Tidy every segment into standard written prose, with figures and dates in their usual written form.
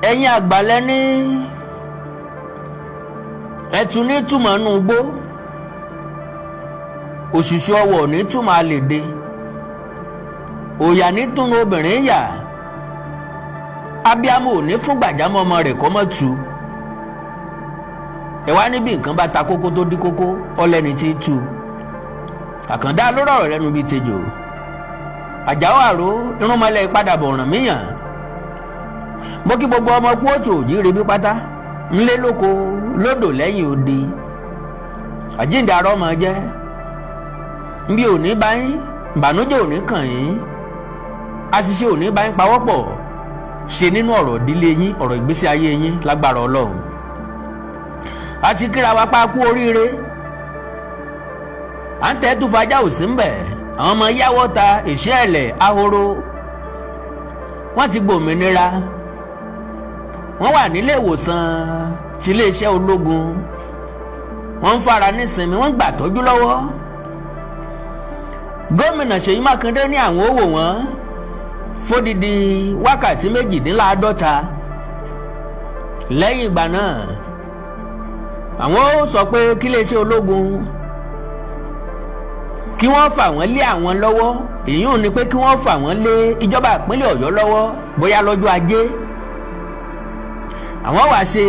ẹ̀yin àgbàlẹ́ ní ẹ̀tún ní túmọ̀ nù gbó òṣìṣẹ́ ọwọ́ ní túmọ̀ àlèdè òyà ní túnú obìnrin yà abiyamọ ò ní fún gbàjámọ́ ọmọ rẹ̀ kọ́ mọ́ tu ẹ wá níbi nǹkan bá ta kókó tó dí kókó ọlẹ́ni tí tu àkàndá ló rọ̀rọ̀ lẹ́nu bíi tejò àjàó àró irúnmọlẹ̀ ìpadàbọ̀ ọ̀ràn míyàn mo kí gbogbo ọmọ kú òtù òjìrè bí pátá ńlé lóko lódò lẹ́yìn odi àjíǹde arọ́ máa jẹ́ nbí òní bá yín ìbànújẹ́ òní kàn yín àṣìṣe òní bá yín pawọ́pọ̀ ṣe nínú ọ̀rọ̀ ìdílé yín ọ̀rọ̀ ìgbésí ayé yín lágbára Ọlọ́run àti kíra wa pa kú oríire à ń tẹ́ tùfàjà ò sí ń bẹ̀ àwọn ọmọ yáwọ́ ta ìṣẹ́ ẹ̀lẹ̀ ahoro wọ́n ti gbòmìnira wọ́n wà nílé ìwòsàn tiléeṣẹ́ ológun wọ́n ń fara nísinmi wọ́n gbà tọ́jú lọ́wọ́ gómìnà Ṣèyí Mákindé ní àwọn ó wò wọ́n fódìdí wákàtí 48 lẹ́yìn ìgbà náà àwọn ó sọ pé kíléeṣẹ́ ológun kí wọ́n fà wọ́n lé àwọn lọ́wọ́ èyí ò ní pé kí wọ́n fà wọ́n lé ìjọba ìpínlẹ̀ Ọ̀yọ́ lọ́wọ́ bóyá lọ́jọ́ ajé àwọn wá ṣe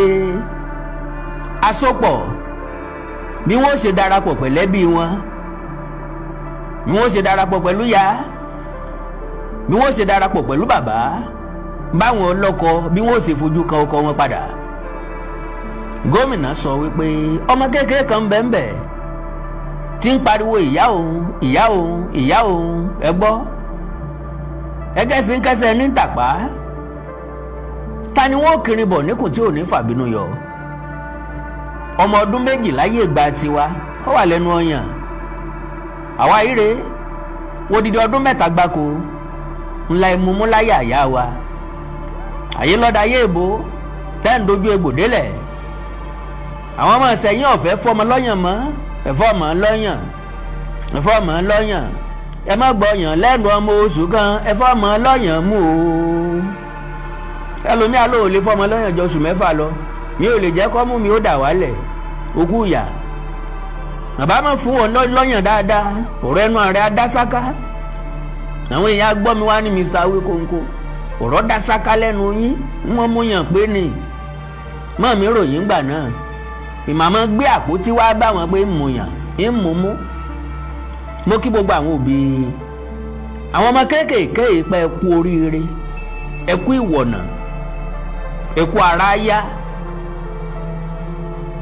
àsopọ̀ bí wọ́n ṣe darapọ̀ pẹ̀lẹ́bí wọn bí wọ́n ṣe darapọ̀ pẹ̀lú ya bí wọ́n ṣe darapọ̀ pẹ̀lú bàbá báwọn ọlọ́kọ bí wọ́n ṣe fojú kan ọkọ wọn padà gómìnà sọ wípé ọmọ kékeré kan bẹ́ẹ̀ tí ń pariwo ìyá òun ìyá òun ìyá òun ẹ gbọ́ ẹgẹ́sì ń kẹsẹ̀ ní tàpá ta ni wọ́n kiri bọ̀ níkùn tí ò ní fàbínú yọ ọmọ ọdún 2 láyé ìgbà tiwa ó wà lẹ́nu ọyàn àwa ire wodidi ọdún 3 gbáko ńlá ìmúmú láyé àyà wa àyè lọ́dà ayé èbó tẹ́ ń dojú egbò délẹ̀ àwọn ọmọ ìsẹ̀yìn ọ̀fẹ́ fọmọ lọ́yàn mọ́ ẹ̀fọ́ ọmọ lọ́yàn ẹ̀fọ́ ọmọ lọ́yàn ẹ má gbọ́yàn lẹ́nu ọmọ oṣù kan ẹ̀fọ́ ọmọ lọ́yàn mú o ẹlòmíà ló lè fọmọ lọ́yàn jọ oṣù 6 lọ mi ò lè jẹ́ kọ́ mú mi ó dà wálẹ̀ òkú ìyà bàbá máa fún wọn lọ́yàn dáadáa ọ̀rọ̀ ẹnu ààrẹ adásáká àwọn èèyàn gbọ́ mi wá ní Mr. Awikonko ọ̀rọ̀ dásáká lẹ́nu yín wọ́n mú yàn pé ní mọ́ mi ròyìn gbà náà ìmàmọ́ gbé àpótí wá bá wọn pé ń mú yàn ń mú mú mo kí gbogbo àwọn òbí àwọn ọmọ kéékèèké ìpẹ́ ẹ kú oríire ẹ kú ìwọ̀nà ẹ kú ara yá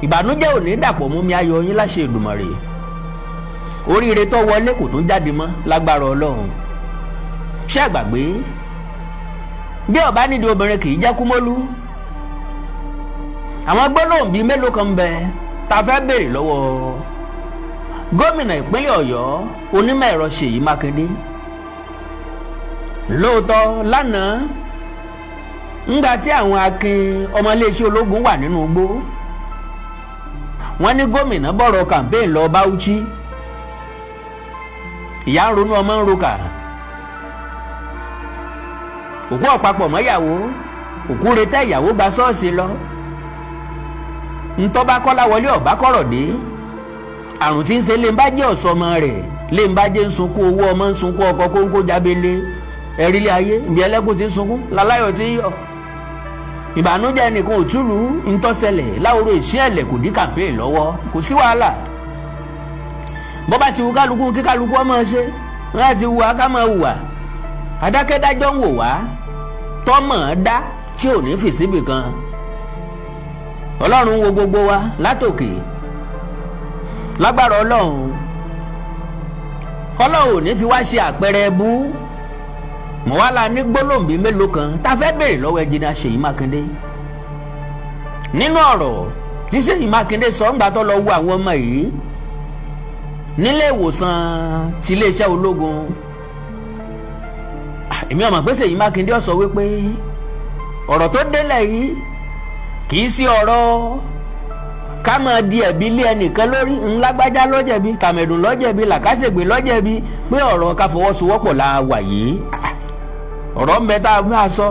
ìbànújẹ́ ò ní dàpọ̀ mú mi ayọ̀ yín láṣẹ Èdùmàrè oríire tó wọlé kò tún jáde mọ́ lágbára Ọlọ́run ṣé àgbàgbé bí ọba nídìí obìnrin kì í jẹ́ kúmọ́lú àwọn gbólóhùn bíi mélòó kan bẹ tá a fẹ́ béèrè lọ́wọ́ gómìnà ìpínlẹ̀ Ọ̀yọ́ onímọ̀ ẹ̀rọ Ṣèyí Mákindé lóòótọ́ lánàá ńgbà tí àwọn akin ọmọ iléeṣẹ́ ológun wà nínú igbó wọ́n ní gómìnà bọ̀rọ̀ campaign lọ Bauchi ìyá ń ronú ọmọ ń roka òkú ọ̀pápọ̀ mọ́yàwó òkú retẹ́ ìyàwó gba ṣọ́ọ̀ṣì lọ ntọ́ba kọ́lá wọlé ọ̀bá kọ̀rọ̀ dé àrùn tí ń ṣe lè ń bá jẹ́ ọ̀sọ́mọ rẹ̀ lè ń bá jẹ́ ń sunkún owó ọmọ ń sunkún ọkọ̀ kóńkó jábélé ẹ̀rílẹ̀ ayé ìbí ẹlẹ́kùn ti ń sunkún láláyọ̀ tí ń yọ̀ ìbànújẹ́ nìkan ò túlù ntọ́sẹlẹ̀ láwòrán ìṣẹ́ ẹ̀lẹ̀ kò dí campaign lọ́wọ́ kò sí wàhálà bọ́bá ti wù kálukú kí kálukú ọmọ ṣe láti wù á ká máa wùwà adákẹ́dájọ́ ń wò wá tọ́mọ̀ dá tí ò ní fì síbì kan Ọlọ́run wo gbogbo wa látòkè lágbára Ọlọ́run ò ní fi wá ṣe àpẹẹrẹ ẹbú mọ̀ wá la ní gbólóǹbí mélòó kan tá a fẹ́ béèrè lọ́wọ́ ẹnjìnìá Ṣèyí Mákindé nínú ọ̀rọ̀ tí Ṣèyí Mákindé sọ ńgbà tó lọ wo àwọn ọmọ yìí nílé ìwòsàn tiléeṣẹ́ ológun èmi ọmọ pé Ṣèyí Mákindé ó sọ wípé ọ̀rọ̀ tó délẹ̀ yìí kì í sí ọ̀rọ̀ ká máa di ẹ̀bi lé ẹnìkan lórí ńlágbájá lọ́jẹ̀bi kàmẹ̀dùn lọ́jẹ̀bi làkàṣègbè lọ́jẹ̀bi pé ọ̀rọ̀ ká fọwọ́sowọ́pọ̀ la wà yìí ọ̀rọ̀ ń bẹ tá a máa sọ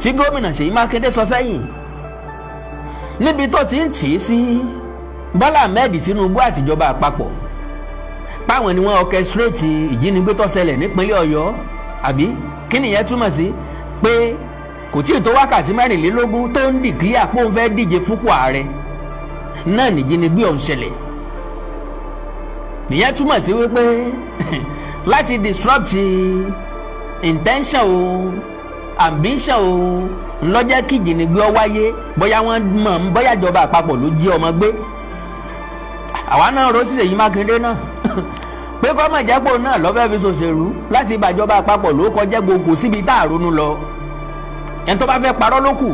tí gómìnà Ṣèyí Mákindé sọ sẹ́yìn níbi tó ti ń tì í sí Bọ́lá Ahmed Tinubu àtijọba àpapọ̀ páwọn ni wọ́n orchestrate ìjínigbé tó ṣẹlẹ̀ nípínlẹ̀ Ọ̀yọ́ àbí kí nìyẹn túmọ̀ sí pé kò tí ì tó wákàtí 24 tó ń dìklíà pé òun fẹ́ díje fúnpò ààrẹ náà nìjínigbé ọ̀hún ṣẹlẹ̀. nìyẹn túmọ̀ sí wípé láti disrupt intention o ambition o ńlọ́jẹ́ kí ìjínigbé ọ wáyé bóyá wọ́n mọ̀ bóyá ìjọba àpapọ̀ ló jí ọmọ gbé. àwa náà rò sí Ṣèyí Mákindé náà pé kọ́mọ̀ jẹ́pọ̀ náà lọ́fẹ́ fi ṣòṣèlú láti ìbàjọba àpapọ̀ ló kọjá gbogbo síbi tá a ronú lọ. ẹni tó bá fẹ́ parọ́ ló kù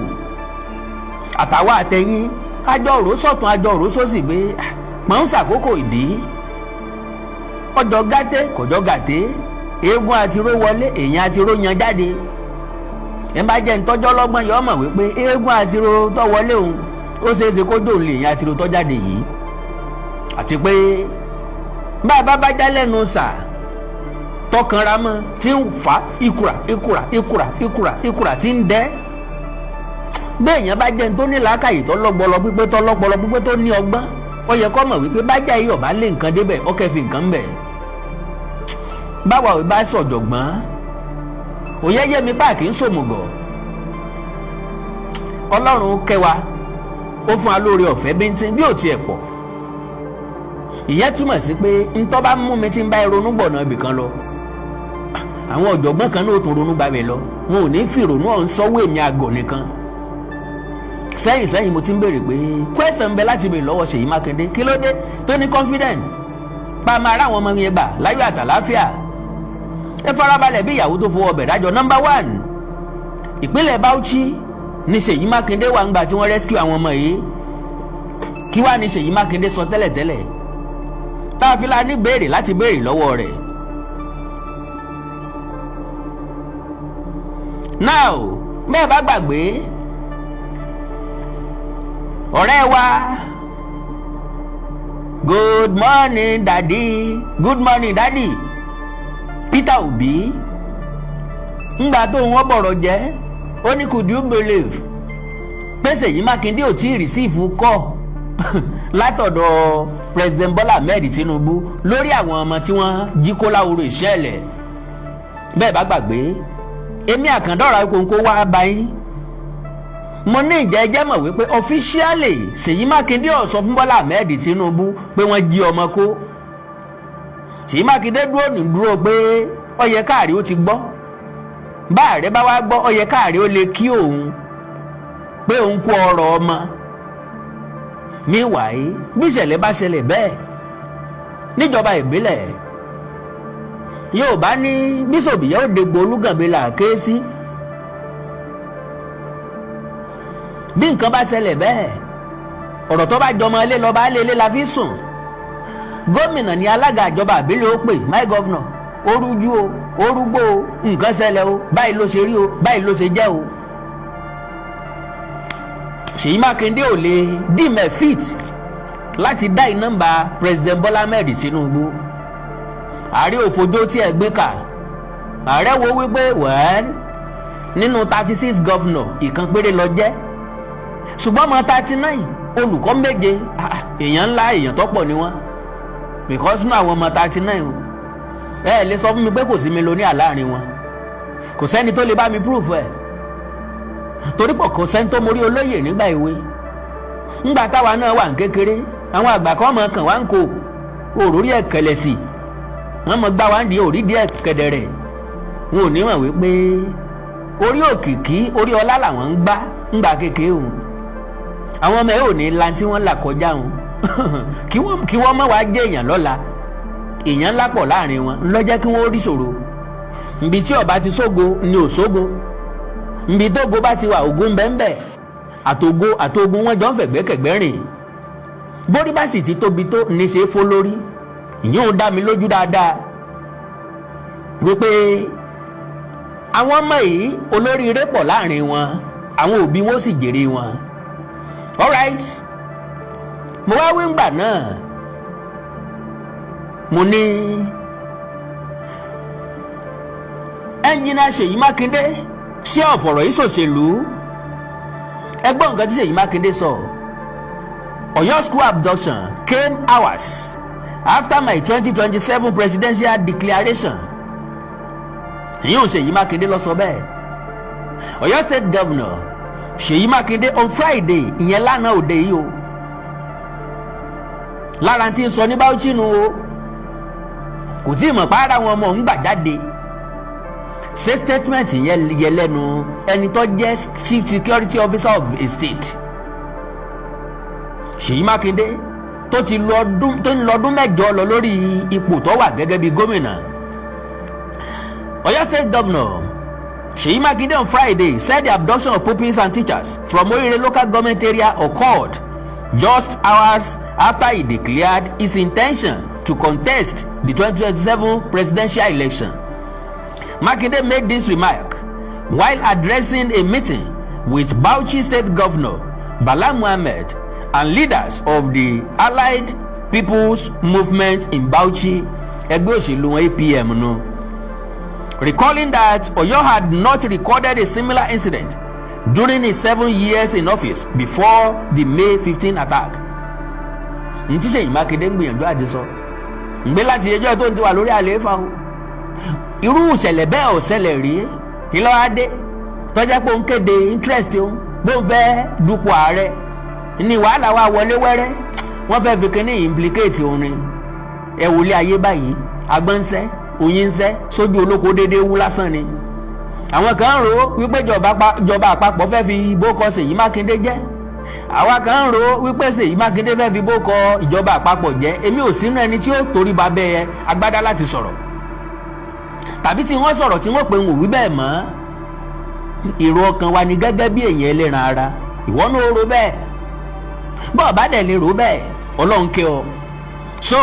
àtàwọn àtẹ̀yìn àjọ òró sọ̀tún àjọ òró sósì gbé pọ́n ṣàkókò ìdí ọjọ́ gàtẹ́ kọjọ́ gàtẹ́ eégún àtiró wọlé èèyàn àtiró yan jáde ẹ bá jẹ́ ntọ́jọ́ lọ́gbọ́n yọ ọmọ wípé eégún àtiró tó wọlé òun ó ṣeéṣe kó dòun lè yan àtiró tó jáde yìí àti pé bàbá bá já lẹ́nu sà tọkànra mọ́ tí ń fa ìkùrà tí ń dẹ́ béèyàn bá jẹ́ tó ní làákàyè tọ́lọ́gbọ́lọ́ pípé tó ní ọgbọ́n ó yẹ kó mọ̀ wípé bájà yìí ọ̀bá lé nǹkan débẹ̀ ó kẹ́ fi nǹkan bẹ̀. báwa ò bá sọ̀jọ̀gbọ́n òye yé mi páàkì ń sòmùgọ̀ ọlọ́run kẹwa ó fún wa lóore ọ̀fẹ́ bíntín bí ò tiẹ̀ pọ̀ ìyẹn túmọ̀ sí pé ntọ́ bá mú mi tí ń bá ronú gbọ̀nà ibì kan lọ àwọn ọ̀jọ̀gbọ́n kan náà tó ronú gbàgbé lọ wọn ò ní fi ìrònú ọ̀hún sọ́wọ́ èmi àgọ̀ nìkan sẹ́yìn mo ti ń béèrè pé question ń bẹ láti béèrè lọ́wọ́ Ṣèyí Mákindé kí ló dé tó ní confident pa máa rá àwọn ọmọ yẹn gbà láyọ̀ àtàláfíà ẹ farabalẹ̀ bí ìyàwó tó fowó ọbẹ̀ dájọ́ number 1 ìpínlẹ̀ Bauchi ní Ṣèyí Mákindé wà ń gbà tí wọ́n rescue àwọn ọmọ yìí kí wàá ní Ṣèyí Mákindé sọ tẹ́lẹ̀tẹ́lẹ̀ tá a fi la ní béèrè láti béèrè lọ́wọ́ rẹ̀. now bẹ́ẹ̀ bá gbàgbé ọ̀rẹ́ wa good morning daddy Peter Obi ńgbà tó wọ́n bọ̀rọ̀ jẹ́ ó ní could you believe pé Ṣèyí Mákindé ò tí ì receive call látọ̀dọ̀ President Bọ́lá Ahmed Tinubu lórí àwọn ọmọ tí wọ́n jí kó láwòrán ìṣẹ̀lẹ̀ bẹ́ẹ̀ bá gbàgbé èmi àkàndọ̀rà kóńkó wá báyìí mo ní ìjẹ́jẹ́ mọ̀ wípé officially Ṣèyí Mákindé ó sọ fún Bọ́lá Ahmed Tinubu pé wọ́n jí ọmọ kó Ṣèyí Mákindé dúró pé ó yẹ káàrí ó ti gbọ́ bá ààrẹ bá wá gbọ́ ó yẹ káàrí ó lè kí òun pé òun kó ọrọ̀ ọmọ meanwhile bí ìṣẹ̀lẹ̀ bá ṣẹlẹ̀ bẹ́ẹ̀ níjọba ìbílẹ̀ yóò bá ní bíṣọ̀bù yóò dégbò olúgànbí là ké sí bí nǹkan bá ṣẹlẹ̀ bẹ́ẹ̀ ọ̀rọ̀ tó bá jọmọ ilé lọ bá lé la fi sùn gómìnà ní alága ìjọba ìbílẹ̀ ó pè my governor orújú o orúgbó o nǹkan ṣẹlẹ̀ o báyìí ló ṣe rí o báyìí ló ṣe jẹ́ o Ṣèyí Mákindé ò lè dìmẹ̀ fit láti dá nọ́mbà President Bọ́lá Ahmed Tinubu ààrẹ òfojó tí ẹ gbé kà ààrẹ wo wípé well nínú 36 governor ìkan péré lọ jẹ́ ṣùgbọ́n ọmọ 39 olùkọ́ méje èèyàn ńlá èèyàn tọ́pọ̀ ni wọ́n because nínú àwọn ọmọ 39 ẹ lè sọ fún mi pé kò sí mílíọ̀nìà láàrin wọn kò sẹ́ni tó lè bá mi proof ẹ̀ torí pọ̀ kò sẹ́ni tó mórí olóyè nígbà ìwé ńgbà táwa náà wà ń kékeré àwọn àgbà kan mọ̀ kàn wá ń kó òrórí ẹ̀ kẹlẹ̀ sí wọ́n mọ̀ gbá wá ń di òrí díẹ̀ kẹ̀dẹ̀rẹ̀ wọn ò ní mọ̀ wípé orí òkìkí orí ọlá làwọn ń gbá ńgbà kékeré òun àwọn ọmọ ẹ̀ ò ní la tí wọ́n là kọjá òun kí wọ́n mọ̀ wá jẹ́ èèyàn lọ́la èèyàn ńlá pọ̀ láàrin wọn ńlọ́jẹ́ kí wọ́n rí ṣòro nbí tí ọba ti sógo ni ò sógo nbí tógo bá ti wà ogun bẹ́ẹ̀nbẹ́ àtògun wọn jọ ń fẹ̀gbẹ́kẹ̀gbẹ́ rìn bórí bá sì ti tóbi tó ní ṣe é fó lórí ìyẹn ò dá mi lójú dáadáa wípé àwọn ọmọ yìí olóríire pọ̀ láàrin wọn àwọn òbí wọn sì jèrè wọn alright mo wá wí ngbà náà mo ní ẹnjìnà Ṣèyí Mákindé ṣé ọ̀fọ̀rọ̀ yìí ṣòṣèlú? ẹgbọ́n nǹkan tí Ṣèyí Mákindé sọ. Ọ̀yọ́ school abduction came hours after my 2027 presidential declaration. ìyẹn Ṣèyí Mákindé ló sọ bẹ́ẹ̀. Ọ̀yọ́ state governor Ṣèyí Mákindé on Friday ìyẹn lánàá òde yìí o. lára tí ń sọ ní Bauchi nu o. kò tí ì mọ̀ pàrọ̀ àwọn ọmọ òun gbà jáde. ṣé statement yẹn yẹ lẹ́nu ẹni tó jẹ́ chief security officer of a state. Ṣèyí Mákindé tó ń lọ ọdún mẹ́jọ lọ lórí ipò tó wà gẹ́gẹ́ bí gómìnà. Ọ̀yọ́ state governor Ṣèyí Mákindé on Friday said the abduction of pupils and teachers from Orire local government area occurred just hours after he declared his intention to contest the 2027 presidential election. Makinde made this remark while addressing a meeting with Bauchi State Governor Bala Muhammad and leaders of the Allied People's Movement in Bauchi, ẹgbẹ́ òṣèlú APM no. Recalling that Oyo had not recorded a similar incident during his 7 years in office before the May 15 attack. Ntí Ṣèyí Mákindé ń gbìyànjú àti sọ ǹgbé láti ẹjọ́ tó ń ti wà lórí àlééfà o. Irú ìṣẹ̀lẹ̀ bẹ́ẹ̀ ò ṣẹlẹ̀ rí kí ló wá dé tọ́jà pé ó ń kéde interest òun bó ń fẹ́ dupò ààrẹ ní wàhálà wa wọlé wẹ́rẹ́ wọ́n fẹ́ fi kíní implicate òun ni ẹ̀wòlé ayé báyìí agbọ́nsẹ́ òyìnsẹ́ sójú olóko déédéé wú lásán ni. àwọn kan ń rò wípé ìjọba àpapọ̀ fẹ́ fi bókọ Ṣèyí Mákindé jẹ́ àwa kan ń rò wípé Ṣèyí Mákindé fẹ́ fi bókọ ìjọba àpapọ̀ jẹ́ èmi ò sínú ẹni tí ó torí ba bẹ́ẹ̀ agbádá láti sọ̀rọ̀ tàbí tí wọ́n sọ̀rọ̀ tí wọ́n pè ń wò wí bẹ́ẹ̀ mọ́. èrò ọkàn wa ni gẹ́gẹ́ bí èèyàn ẹlẹ́ran ara ìwọ náà rò bẹ́ẹ̀ bọ́ọ̀ bá dẹ̀ lè rò bẹ́ẹ̀ Ọlọ́run kẹ́ ọ. So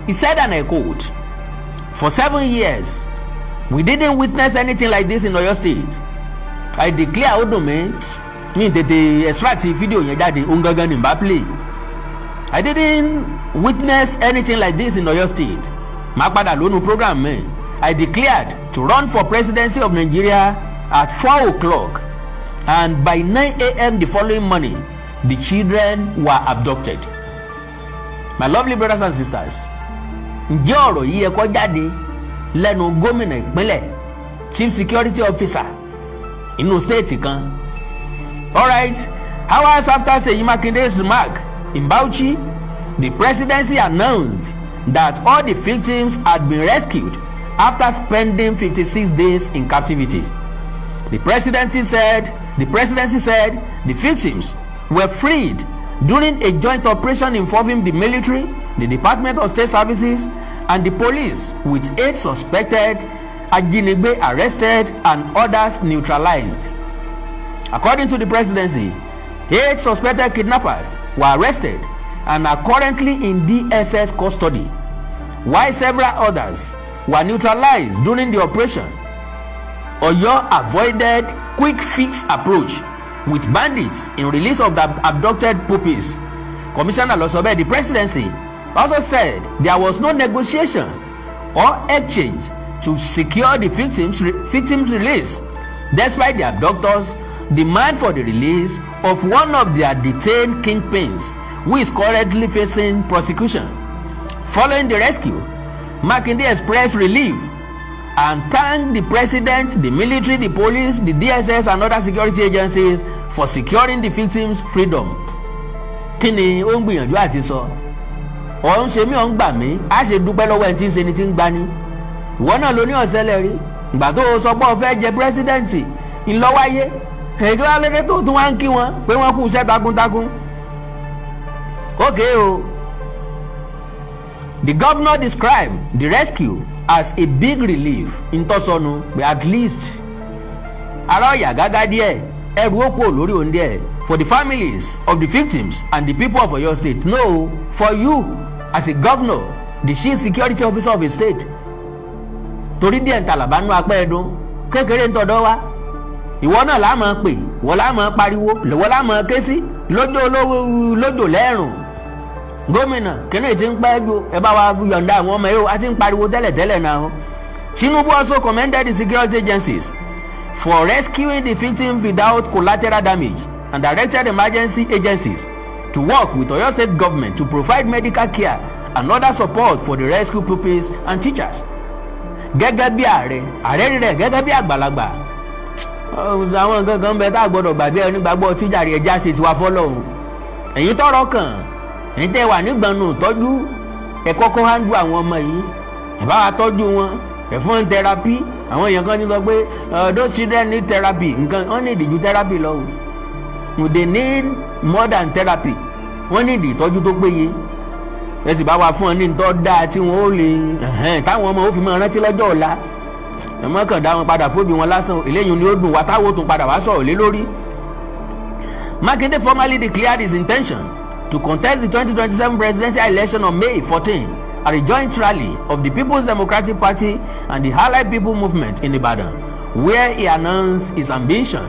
he said, and I quote, "For 7 years we didn't witness anything like this in Oyo State. I declare ó dùn mí tètè extract fídíò yẹn jáde òun gangan ní bá play. I didn't witness anything like this in Oyo State. Máa padà lónú program mi. I declared to run for presidency of Nigeria at 4 o'clock and by 9 a.m. the following morning the children were abducted." My lovely brothers and sisters, ǹjẹ́ ọ̀rọ̀ yìí ẹ kó jáde lẹ́nu gómìnà ìpínlẹ̀ chief security officer inú state kan? Alright, hours after Ṣèyí Mákindé's remark in Bauchi, the presidency announced that all the victims had been rescued after spending 56 days in captivity. The presidency said the victims were freed during a joint operation involving the military, the Department of State Services, and the police, with 8 suspected ajínigbé arrested and others neutralized. According to the presidency, 8 suspected kidnappers were arrested and are currently in DSS custody, while several others were neutralized during the operation. Oyo avoided quick fix approach with bandits in release of the abducted pupils. Commissioner Losobe, the presidency also said there was no negotiation or exchange to secure the victims' release, despite the abductors' demand for the release of one of their detained kingpins, who is currently facing prosecution. Following the rescue, Makinde expressed relief and thanked the president, the military, the police, the DSS and other security agencies for securing the victims' freedom. Kí ni ó ń gbìyànjú àti sọ? Ó ń ṣe mí ó ń gbà mí, á ṣe dúpẹ́ lọ́wọ́ ẹni tí ń ṣe ni tí ń gbani. Ìwọ náà ló ní ọ̀sẹ̀lẹ̀ rí. Ìgbà tó o sọ pé o fẹ́ jẹ pírẹ́sídẹ̀ǹtì ńlọ́wáyé. Èyí wá lédè tó tún wá ń kí wọn pé wọ́n kú iṣẹ́ takuntakun. Okay o. The governor described the rescue as a big relief in Tosonu, but at least ara ọ̀yà gágá díẹ̀ ẹrù ó kúrò lórí òun díẹ̀ for the families of the victims and the people of Oyo State. No, for you as a governor, the chief security officer of a state. Torí díẹ̀ ń tàlàbà nú apẹ́ ẹ̀dùn kékeré ń tọ̀dọ̀ wa. Ìwọ náà la máa pè, ìwọ la máa pariwo, ìwọ la máa ké sí lójó lẹ́rùn. Gómìnà kínní ti ń pẹ́ ju ẹ bá wa yọ̀ǹda àwọn ọmọ yìí a ti ń pariwo tẹ́lẹ̀tẹ́lẹ̀ náà. Tinubu also commended the security agencies for rescuing the victims without collateral damage and directed emergency agencies to work with Oyo State government to provide medical care and other support for the rescue pupils and teachers. Gẹ́gẹ́ bí ààrẹ rẹ̀ gẹ́gẹ́ bí àgbàlagbà àwọn gangan bẹ tá a gbọ́dọ̀ gbàgbé ẹni gbàgbọ́ tíjà rẹ̀ ẹja ṣe tiwa fọ́lọ́run. Ẹ̀yin tọ́rọ̀ kàn ẹ̀yin tẹ́ wà nígbànú tọ́jú ẹ kọ́kọ́ handle àwọn ọmọ yìí ẹ bá wa tọ́jú wọn ẹ fún wọn therapy. Àwọn èèyàn kan ti sọ pé those children need therapy, nǹkan wọ́n need ju therapy lọ o, they need more than therapy, wọ́n need ìtọ́jú tó péye. Ẹ sì bá wa fún ọ ní ntọ́ dáa tí wọ́n ó lè táwọn ọmọ ó fi máa rántí lọ́jọ́ ọ̀la. Ẹ mọ́ kàn dá wọn padà fóbi wọn lásán, eléyìí ni ó dùn wá táwọn tún padà wá sọ̀rọ̀ lé lórí. Makinde formally declared his intention to contest the 2027 presidential election on May 14 at a joint rally of the People's Democratic Party and the Allied People Movement in Ibadan, where he announced his ambition.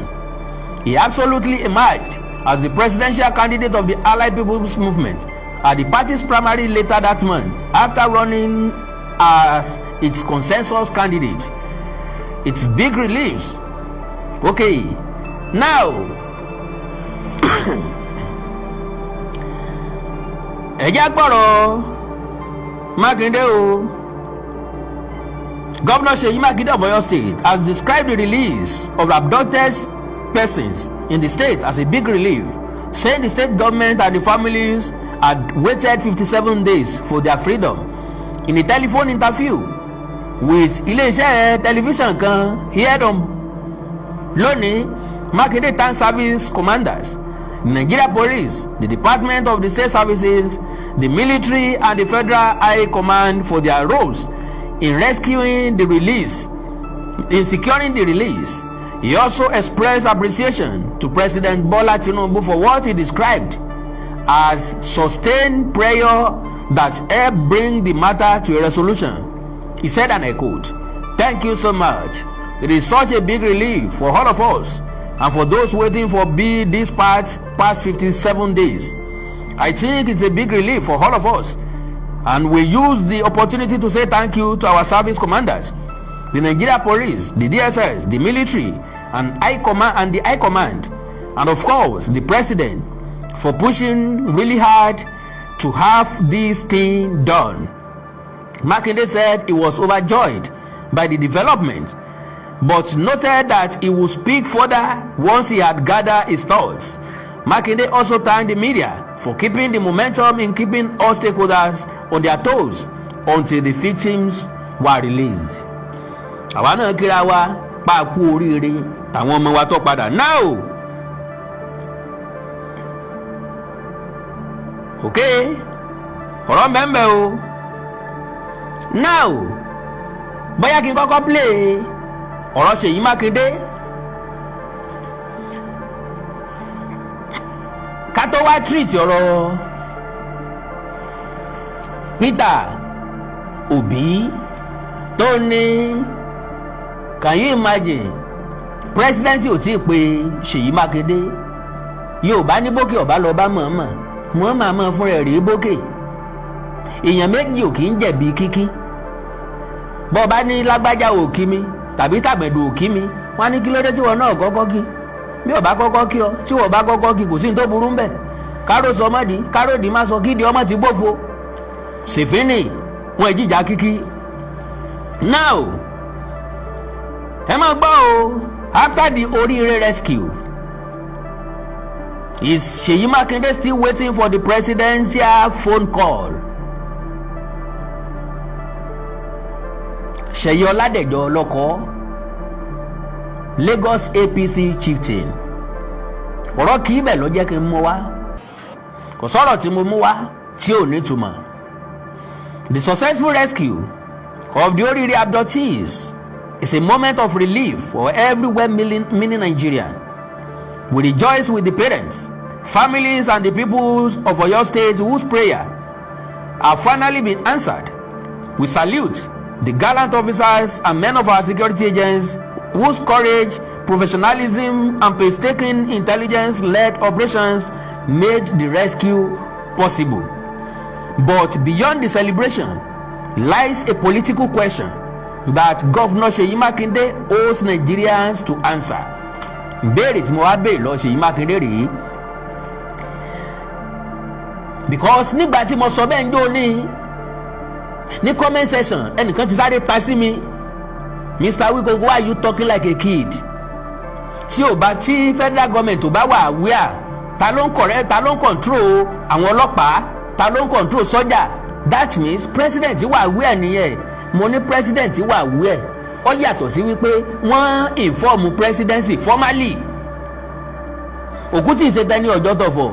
He absolutely emerged as the presidential candidate of the Allied People's Movement at the party's primary later that month, after running as its consensus candidate. It's big relief. Okay, now ẹ jẹ́ gbọ́rọ̀ Makinde o. Governor Seyi Makinde of Oyo State has described the release of abducted persons in the state as a big relief, saying the state government and the families had waited 57 days for their freedom. In a telephone interview with ilé-iṣẹ́ television kan aired on lónìí, Makinde thanked service commanders, the Nigeria Police, the Department of the State Services, the military and the Federal High Command for their roles in rescuing the release, in securing the release. He also expressed appreciation to President Bola Tinubu for what he described as sustained prayer that helped bring the matter to a resolution. He said, and I quote, "Thank you so much. It is such a big relief for all of us and for those waiting for this past 57 days. I think it's a big relief for all of us, and we use the opportunity to say thank you to our service commanders, the Nigeria Police, the DSS, the military, and the High Command, and of course the President for pushing really hard to have this thing done." Makinde said he was overjoyed by the development, but noted that he would speak further once he had gathered his thoughts. Makinde also thanked the media for keeping the momentum in keeping all stakeholders on their toes until the victims were released. Àwa náà kíra wa pa kú oríire tàwọn ọmọ wa tó padà. Now, okay, ọ̀rọ̀ mẹ́mẹ́ o. Now, bóyá kí n kọ́kọ́ play ọ̀rọ̀ Ṣèyí Mákindé ká tó wá treat ọ̀rọ̀ Peter Obi tó ní, can you imagine presidency ò tí ì pé Ṣèyí Mákindé. Yorùbá ní bókè ọ̀bá lọ bá mọ̀ọ́mọ̀ fún rẹ̀ rí bókè. Èèyàn méjì ò kì í jẹ̀bi kíkí. Bọ́ bá ní lágbájá ò kí mi tàbí tàgbẹ̀dù ò kí mi, wọ́n á ní kí ló dé tí wọ́n náà kọ́kọ́ kí. Bí ó bá kọ́kọ́ kí ọ, tí wọ́n bá kọ́kọ́ kí, kò sí ní tó burú ńbẹ̀. Káró sọmọ́dì, káròdì má sọ kídi ọmọ ti gbófo. Ṣèfínì wọn ìjìjà kíkí. Now, ẹ máa gbọ́ o, after the Oríire rescue, is Ṣèyí Mákindé still waiting for the presidential phone call? Ṣèyí Ọládẹ̀jọ lọ́kọ́, Lagos APC chieftain. Ọ̀rọ̀ kì í bẹ̀ ló jẹ́ kí n mú wá. Kò sọ̀rọ̀ tí mo mú wá tí ò ní túmọ̀. The successful rescue of the Oríire abductees is a moment of relief for every well-meaning Nigerian. We rejoice with the parents, families, and the peoples of Oyo State whose prayer have finally been answered. We salute the gallant officers and men of our security agents whose courage, professionalism, and painstaking intelligence-led operations made the rescue possible. But beyond the celebration lies a political question that Governor Seyi Makinde owes Nigerians to answer. Ìbéèrè tí mo wá béèrè lọ Seyi Makinde rèé, because nígbà tí mo sọ bẹ́ẹ̀ ń jó ní comment section ẹnìkan ti sáré ta sí mi, Mr. Wikogo, why you talking like a kid? Tí federal government ò bá wà aware, ta ló ń control àwọn ọlọ́pàá, ta ló ń control sọ́jà, that means president wà aware nìyẹn. Mo ní president wà aware, ó yàtọ̀ sí wípé wọ́n inform presidency formally. Òkú tí ìṣe tẹni ọjọ́ tọ̀fọ̀,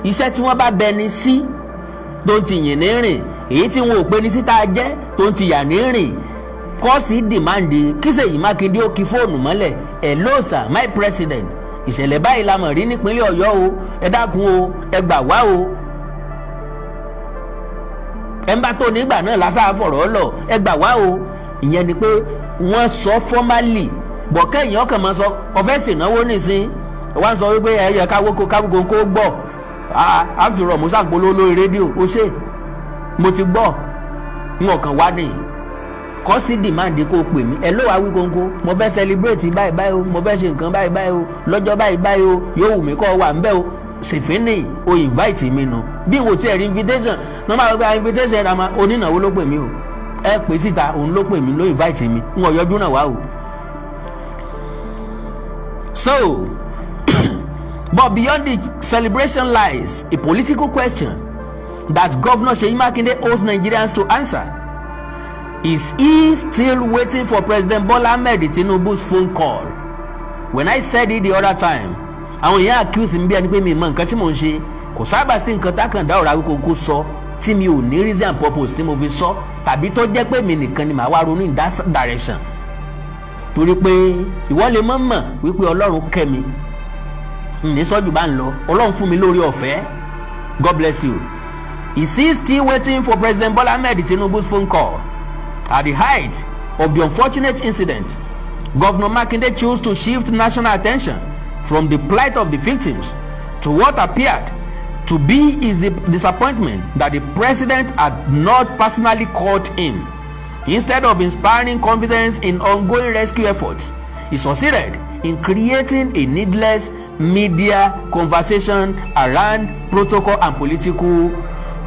iṣẹ́ tí wọ́n bá bẹni sí tó ń ti yìn ní rìn, èyí tí wọn ò pe ní síta jẹ́ tó ń ti yà ní rìn, kọ́ọ̀sì dìmáàndì kí Ṣèyí Mákindé ó kí fóònù mọ́lẹ̀, hello sir, my president, ìṣẹ̀lẹ̀ báyìí la mọ̀ rí nípínlẹ̀ Ọ̀yọ́ o, ẹ dákun o, ẹ gbà wá o. ẹ ń bá tó nígbà náà lásán fọ̀rọ̀ lọ, ẹ gbà wá o. Ìyẹn ni pé wọ́n sọ formally, bọ̀ kẹ́yìn ọkàn máa sọ ọ̀fẹ́ ṣènáwó nìsín, wọ́n sọ wípé ẹ yẹ káwó kó gbọ́, after all mo ṣàgbóló lórí rédíò, ó ṣe mo ti gbọ́, wọn kàn wá ní kọ́sì dìmáàndì kó pè mí, ẹ ló wá Wikogo, mo fẹ́ celebrate báyìí báyìí o, mo fẹ́ ṣe nǹkan báyìí báyìí o, lọ́jọ́ báyìí báyìí o, yóò wù mí kọ́ wà ń bẹ́ o, ṣèfínì o invite mi nù, bí wo ti ẹ̀ rí invitation náà máa gba invitation ẹ̀ máa onínáwó ló pè mí o, ẹ pè síta òun ló pè mí ló invite mi, n ò yọjú náà wá o. So but beyond the celebration lies a political question that Governor Seyi Makinde owes Nigerians to answer. Is he still waiting for President Bola Ahmed Tinubu's phone call? When I said it the other time, àwọn èèyàn accuse mi bí ẹni pé mi mọ nǹkan tí mò ń ṣe, kò sábà sí nǹkan tákàndá ọ̀rọ̀ Wikogo sọ tí mi ò ní reason and purpose tí mo fi sọ, tàbí tó jẹ́ pé mi nìkan ni màá wá ronú in that direction. Torí pé ìwọ lè mọ̀ wípé Ọlọ́run kẹ́ mi, ní sọ́jú bá ń lọ, Ọlọ́run fún mi lórí ọ̀fẹ́. God bless you. Is he still waiting for President Bola Ahmed Tinubu's phone call? At the height of the unfortunate incident, Governor Makinde chose to shift national attention from the plight of the victims to what appeared to be his disappointment that the president had not personally called him. Instead of inspiring confidence in ongoing rescue efforts, he succeeded in creating a needless media conversation around protocol and political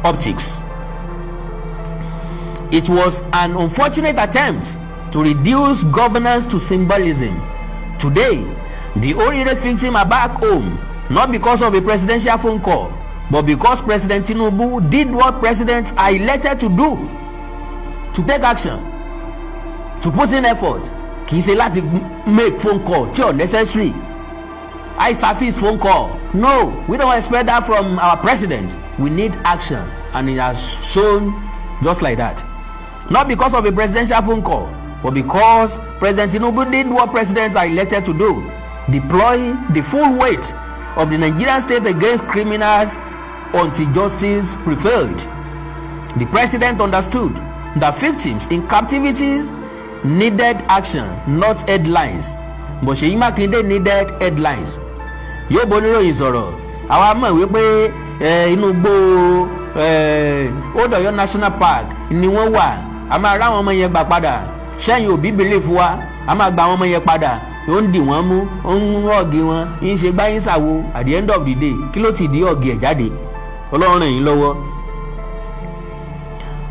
optics. It was an unfortunate attempt to reduce governance to symbolism. Today, the Orire victims are back home, not because of a presidential phone call, but because President Tinubu did what presidents are elected to do: to take action, to put in effort. Kì í ṣe láti make phone call tí ò necessary. I surface phone call. No, we don't expect that from our president. We need action, and it has shown just like that. Not because of a presidential phone call, but because President Tinubu did what presidents are elected to do: deploy the full weight of the Nigerian state against criminals until justice prevailed. The president understood that victims in captivities needed action, not headlines. But Seyi Makinde needed headlines. Yóò bọ́ níròyìn sọ̀rọ̀, àwa mọ̀ wípé inú igbó Old Ọ̀yọ́ National Park ni wọ́n wà, a máa rá àwọn ọmọ yẹn gbà padà. Sẹ́yìn òbí believe wa, a máa gba àwọn ọmọ yẹn padà. Ó ń dì wọ́n mú, ó ń ọ̀gì wọn, ń ṣe gbáyín ṣàwo. At the end of the day, kí ló ti di ọ̀gì ẹ̀ jáde? Ọlọ́run ràn yín lọ́wọ́.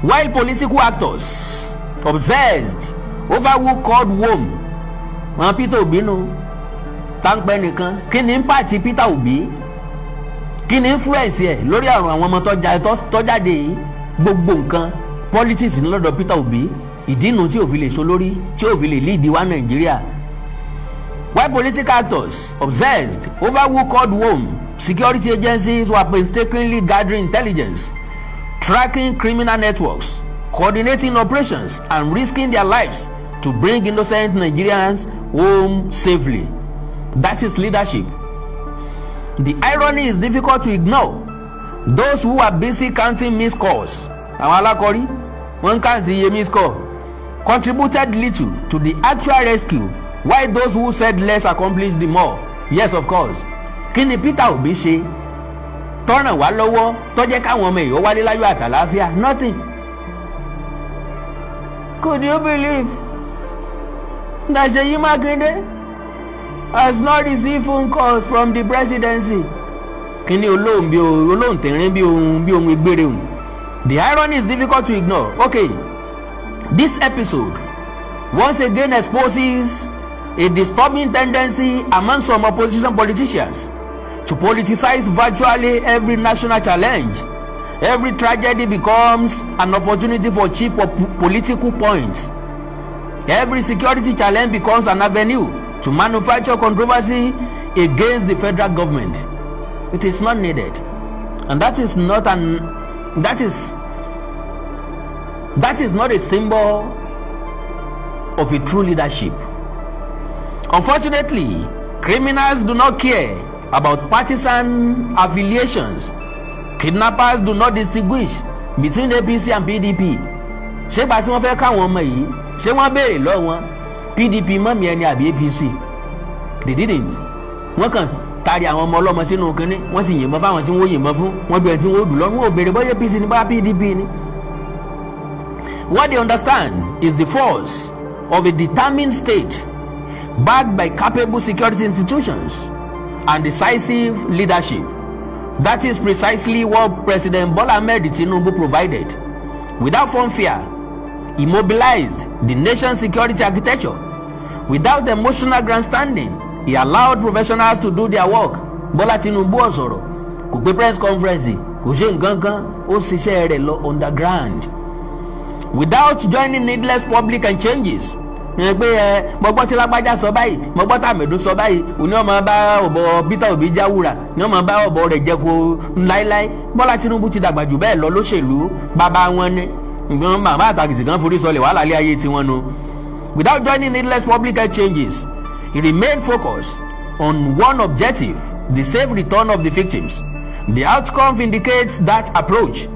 While political actors obsessed over who called whom, wọn Peter Obi nù táǹpẹ́ nìkan, kí ni impact Peter Obi, kí ni influence ẹ̀ lórí àrùn àwọn ọmọ tọ́jáde gbogbo nǹkan politics ní lọ́dọ̀ Peter Obi. Ìdínú tí ò fi lè so lórí, tí ò fi lè lead wa Nàìjíríà. While political actors obsessed over who called whom, security agencies were painstakingly gathering intelligence, tracking criminal networks, coordinating operations, and risking their lives to bring innocent Nigerians home safely. That is leadership. The irony is difficult to ignore. Those who are busy counting missed calls, àwọn alákọ̀rí wọ́n count iye missed call, contributed little to the actual rescue, while those who said less accomplished the more. Yes, of course. Kí ni Peter Obi ṣe tọ́ràn wá lọ́wọ́ tó jẹ́ káwọn ọmọ èèyàn wálé láyọ̀ àtàlàáfíà? Nothing. Could you believe that Seyi Makinde has not received phone calls from the presidency. Kini olóhùn tẹ̀rín bí ohun ìgbére hùn. The irony is difficult to ignore. Okay, this episode once again exposes a disturbing tendency among some opposition politicians to politicize virtually every national challenge. Every tragedy becomes an opportunity for cheap political points. Every security challenge becomes an avenue to manufacture controversy against the federal government. It is not needed, and that is not a symbol of a true leadership. Unfortunately, criminals do not care about partisan affiliations. Kidnappers do not distinguish between APC and PDP. Ṣé bá tí wọ́n fẹ́ káwọn ọmọ yìí ṣé wọ́n béèrè lọ́wọ́ wọn PDP mọ́mí ẹni àbí APC? They didn't. Wọ́n kàn tari àwọn ọmọ ọlọ́mọ sínú kínní wọ́n sì yìnbọn fáwọn tí wọ́n yìnbọn fún wọ́n bẹ̀rẹ̀ tí wọ́n dùn lọ́wọ́ ò béèrè bóyá APC ni bóyá PDP ni. What they understand is the force of a determined state backed by capable security institutions and decisive leadership. That is precisely what President Bola Ahmed Tinubu provided. Without fanfare, he mobilized the nation's security architecture. Without emotional grandstanding, he allowed professionals to do their work. Bola Tinubu ọ̀sọ̀rọ̀ kò gbé press conference kò ṣe nǹkan kan ó ṣiṣẹ́ rẹ̀ lọ underground. Without joining needless public and changes. Pé mọ̀gbọ́n tí lágbájá sọ báyìí mọ̀gbọ́n tàmẹ̀dó sọ báyìí òní ọmọ bá ọ̀bọ Peter Obi jáwúra ní ọmọ bá ọ̀bọ rẹ̀ jẹ́ kó láíláí. Bọ́lá Tinubu ti dàgbà jù bẹ́ẹ̀ lọ lóṣèlú bàbá wọn ní ìgbọ́n bàbá àtàkìtì kan forí sọlẹ̀ wàhálà ilé ayé tiwọn nu. Without joining needless public changes, he remained focused on one objective: the safe return of the victims. The outcome vindicates that approach.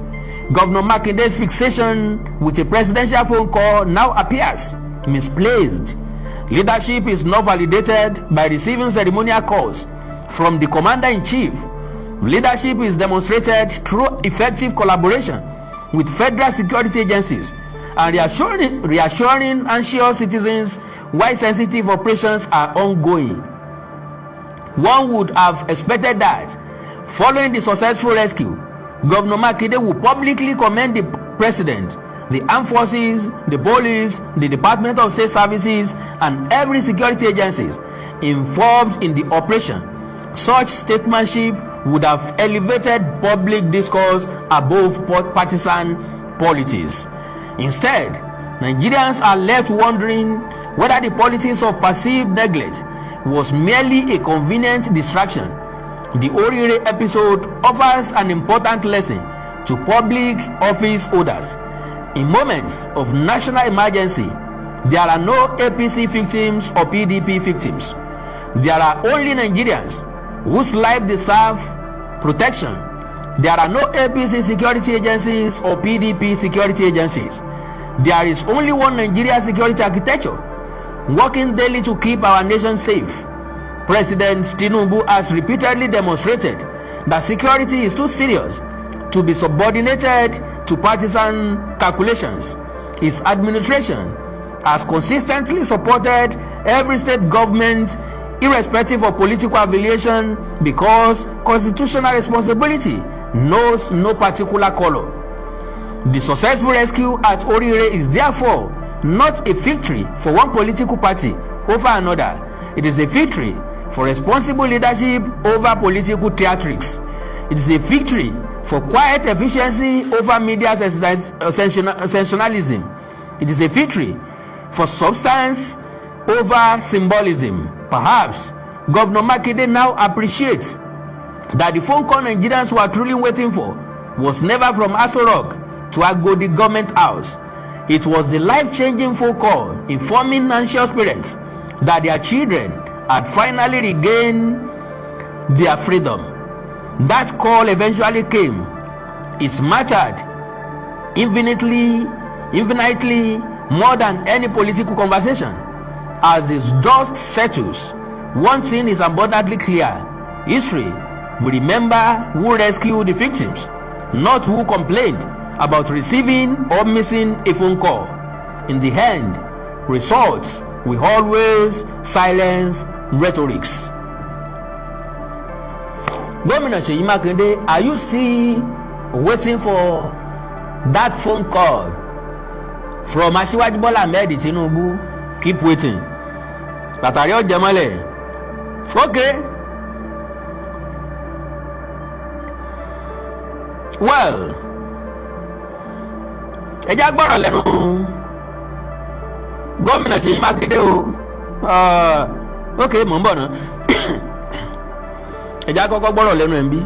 Governor Makinde's fixation with a presidential phone call now appears misplaced. Leadership is not validated by receiving ceremonial calls from the commander-in-chief. Leadership is demonstrated through effective collaboration with federal security agencies and reassuring anxious citizens while sensitive operations are ongoing. One would have expected that, following the successful rescue, Governor Makinde would publicly commend the president, the armed forces, the police, the Department of State Services, and every security agencies involved in the operation. Such statesmanship would have elevated public discourse above partisan politics. Instead, Nigerians are left wondering whether the politics of perceived neglect was merely a convenient distraction. The Orire episode offers an important lesson to public office holders. In moments of national emergency, there are no APC victims or PDP victims. There are only Nigerians whose life deserve protection. There are no APC security agencies or PDP security agencies. There is only one Nigeria security architecture, working daily to keep our nation safe. President Tinubu has repeatedly demonstrated that security is too serious to be subordinated to partisan calculations. His administration has consistently supported every state government irrespective of political affiliation because constitutional responsibility knows no particular color. The successful rescue at Orire is therefore not a victory for one political party over another. It is a victory for responsible leadership over political theatrics. It is a victory for quiet efficiency over media sensationalism. It is a victory for substance over symbolism. Perhaps Governor Makinde now appreciates that the phone call Nigerians were truly waiting for was never from Aso Rock to Agodi Government House. It was the life-changing phone call informing anxious parents that their children had finally regained their freedom. That call eventually came. It mattered infinitely more than any political conversation. As this dust settles, one thing is abundantly clear: history will remember who rescued the victims, not who complained about receiving or missing a phone call. In the end, results we always silence rhetorics. Gómìnà Ṣèyí Mákindé, are you still waiting for that phone call from Aṣíwájú Bọ́lá Ahmed Tinubu? Keep waiting. Pàtàkì ọjà mọ́lẹ̀. Okay. Well, ẹ já gbọ́rọ̀ lẹ́nu gómìnà Ṣèyí Mákindé o. Okay, mò ń bọ̀ ná. Ẹ já kọ́kọ́ gbọ́rọ̀ lẹ́nu ẹ̀ ń bí.